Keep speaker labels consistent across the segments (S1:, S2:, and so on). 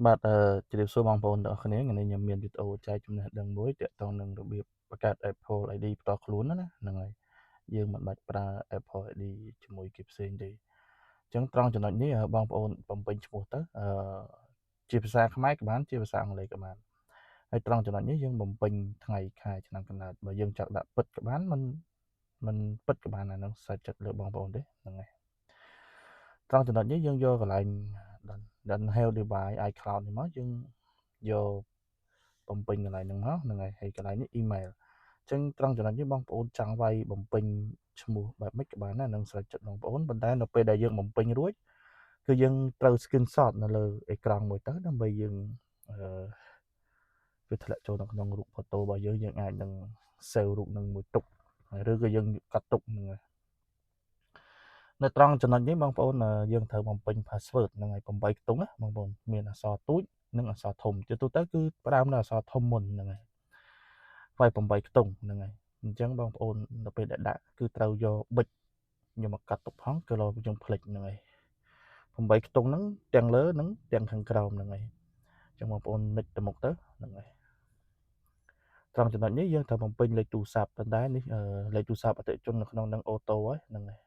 S1: បាទជម្រាបសួរបងប្អូនទាំងអស់គ្នាថ្ងៃនេះខ្ញុំមានវីដេអូចែកចំណេះដឹងមួយទាក់ទងនឹងរបៀបបង្កើត Apple ID ផ្ទាល់ខ្លួនណាហ្នឹងហើយយើងមិនបាច់ប្រើ Apple ID ជាមួយគេផ្សេងទេអញ្ចឹងត្រង់ចំណុចនេះបងប្អូនបំពេញឈ្មោះទៅជាភាសាខ្មែរក៏បានជាភាសាអង់គ្លេសក៏បានហើយត្រង់ចំណុចនេះយើងបំពេញថ្ងៃខែឆ្នាំកំណើតបើយើងចង់ដាក់ពិតក៏បានមិនពិតក៏បានអានឹងសាច់ចិត្តលើបងប្អូនទេហ្នឹងហើយត្រង់ចំណុចនេះយើងយកកន្លែង done have device iCloud នេះមកយើងយកបំពេញកន្លែងហ្នឹងមកហ្នឹងហើយកន្លែងនេះ email អញ្ចឹងត្រង់ចំណុចនេះបងប្អូនចង់វាយបំពេញឈ្មោះបែបម៉េចក៏បានដែរនឹងស្រេចចិត្តបងប្អូនប៉ុន្តែនៅពេលដែលយើងបំពេញរួចគឺយើងត្រូវ screenshot នៅលើអេក្រង់មួយទៅដើម្បីយើងវាធ្លាក់ចូលនៅក្នុងរូប photo របស់យើងអាចនឹង save រូបនឹងមួយទុកឬក៏យើងកាត់ទុកហ្នឹងហើយនៅត្រង់ចំណុចនេះបងប្អូនយើងត្រូវបំពេញ password ហ្នឹងហើយ8ខ្ទង់ណាបងប្អូនមានអក្សរទូចនិងអក្សរធំជាទូទៅគឺផ្ដើមនៅអក្សរធំមុនហ្នឹងហើយវាយ8ខ្ទង់ហ្នឹងហើយអញ្ចឹងបងប្អូននៅពេលដែលដាក់គឺត្រូវយកប៊ិចខ្ញុំមកកាត់ទុកផងគឺលោកយើងផ្លិចហ្នឹងហើយ8ខ្ទង់ហ្នឹងទាំងលើនិងទាំងខាងក្រោមហ្នឹងហើយអញ្ចឹងបងប្អូននិចទៅមុខទៅហ្នឹងហើយត្រង់ចំណុចនេះយើងត្រូវបំពេញលេខទូរស័ព្ទប៉ុន្តែនេះលេខទូរស័ព្ទអតិថិជននៅក្នុងនឹងអូតូហ្នឹងហើយ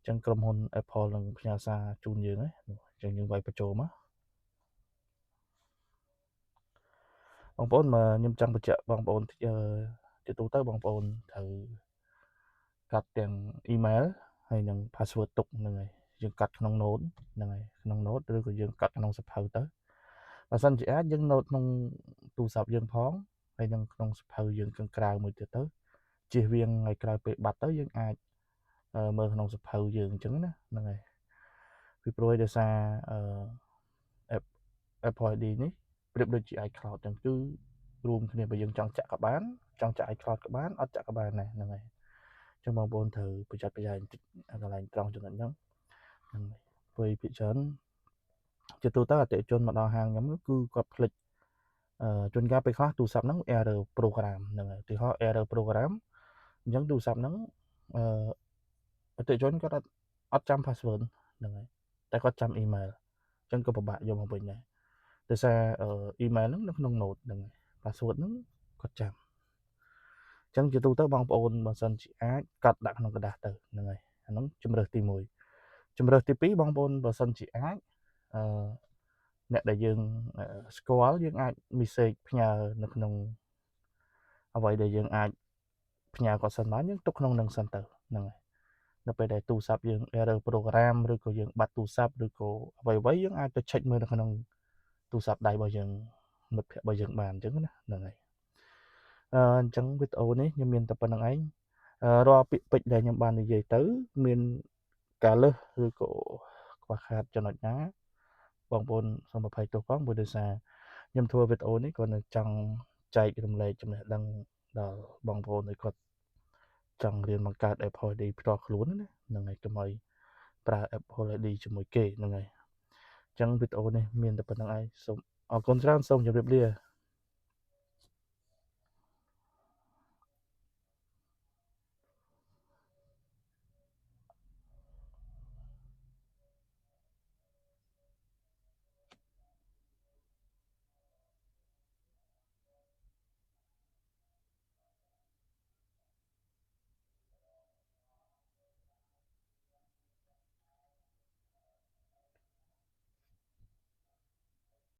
S1: អញ្ចឹងក្រុមហ៊ុន Apple នឹងផ្ញើសារជូនយើងហ្នឹងអញ្ចឹងយើងវាយបញ្ចូលមកបងប្អូនខ្ញុំចង់បញ្ជាក់បងប្អូនជាទូទៅបងប្អូនត្រូវកាត់ទាំង email ហើយនិង password ទុកហ្នឹងហើយយើងកាត់ក្នុង note ហ្នឹងហើយក្នុង note ឬក៏យើងកាត់ក្នុងសភៅទៅបើសិនជាអាចយើង note ក្នុងទូរស័ព្ទយើងផងហើយនិងក្នុងសភៅយើងខាងក្រៅមួយទៀតទៅជៀសវាងឲ្យក្រោយពេលបាត់ទៅយើងអាចមើលក្នុងសភៅយើងអញ្ចឹងណាហ្នឹងហើយពីព្រោះដោយសារ Apple ID នេះប្រៀបដូចជា iCloud អញ្ចឹងគឺរួមគ្នាបើយើងចង់ចាក់ក៏បានចង់ចាក់ iCloud ក៏បានអត់ចាក់ក៏បានដែរហ្នឹងហើយអញ្ចឹងបងប្អូនត្រូវប្រយ័ត្នប្រយែងបន្តិចកន្លែងត្រង់ចំណុចហ្នឹងហ្នឹងហើយព្រោះភាគច្រើនជាទូទៅអតិថិជនមកដល់ហាងខ្ញុំគឺគាត់ភ្លេចជួនកាលពេលខ្លះទូរស័ព្ទហ្នឹង error program ហ្នឹងហើយឧទាហរណ៍ error program អញ្ចឹងទូរស័ព្ទហ្នឹងអតិថិជនគាត់អត់ចាំ password ហ្នឹងហើយតែគាត់ចាំ email អញ្ចឹងក៏ពិបាកយកមកវិញដែរដោយសារemail ហ្នឹងនៅក្នុង note ហ្នឹងហើយ password ហ្នឹងគាត់ចាំអញ្ចឹងជាទូទៅបងប្អូនបើសិនជាអាចកាត់ដាក់ក្នុងกระดาษទៅហ្នឹងហើយអាហ្នឹងជំរើសទី1ជំរើសទី2បងប្អូនបើសិនជាអាចអ្នកដែលយើងស្គាល់យើងអាច message ផ្ញើនៅក្នុងអ្វីដែលយើងអាចផ្ញើគាត់សិនបានយើងទុកក្នុងនឹងសិនទៅហ្នឹងហើយនៅពេលដែលទូរស័ព្ទយើង error program ឬក៏យើងបាត់ទូរស័ព្ទឬក៏អ្វីៗយើងអាចទៅ check មើលនៅក្នុងទូរស័ព្ទដៃរបស់យើងមិត្តភ័ក្តិរបស់យើងបានអញ្ចឹងណាហ្នឹងហើយអញ្ចឹងវីដេអូនេះខ្ញុំមានតែប៉ុណ្្នឹងឯងរាល់ពាក្យពេចន៍ដែលខ្ញុំបាននិយាយទៅមានការលើសឬក៏ខ្វះខាតចំណុចណាបងប្អូនសូមអភ័យទោសផងព្រោះដោយសារខ្ញុំធ្វើវីដេអូនេះក៏នៅចង់ចែករំលែកចំណេះដឹងដល់បងប្អូនដែលគាត់ចង់រៀនបង្កើត Apple ID ផ្ទាល់ខ្លួនណាហ្នឹងហើយកុំឲ្យប្រើ Apple ID ជាមួយគេហ្នឹងហើយអញ្ចឹងវីដេអូនេះមានតែប៉ុណ្្នឹងឯងសូមអរគុណច្រើនសូមជម្រាបលា